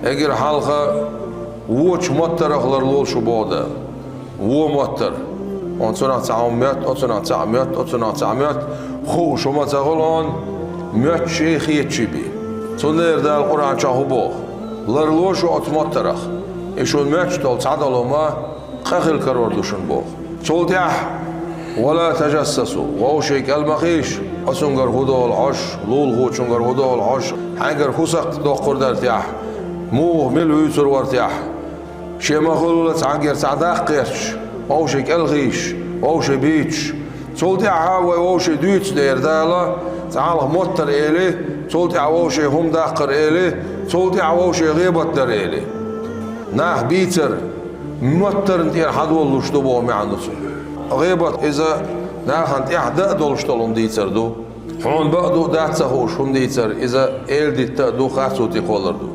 اگر حلقه ووش مطر اخلر لول شو باده وو مطر آنچنا 900 آنچنا 900 آنچنا 900 خو شما تقولان ميت شيخ يتشبي تونير ده القرآن شاهو بوخ لرلوش وات مطرخ إيشون ميت تول تعدلوا ما خخل كروردوشن بوخ تولتيح ولا تجسسوا وهو شيك المخيش أسونجر هدول عش لول هو شونجر هدول عش حنجر خسق دقر درتيح مو ملو يسر ورتيح شيما خلولت عنجر تعداق قيرش وهو شيك الغيش وهو شي بيتش تولتيح وهو شي دويتش دير دالا تعال مطر إلي تولتيح وهو شي هم داقر إلي تولتيح وهو شي غيبت در إلي ناه بيتر مطر انتين حدول لشتبوه معندسو غيبت إذا ناخنت إحدى دولشتلون ديتر دو حون بقدو داتسا هوش هم ديتر إذا إل ديتا دو خاصو تيقولر دو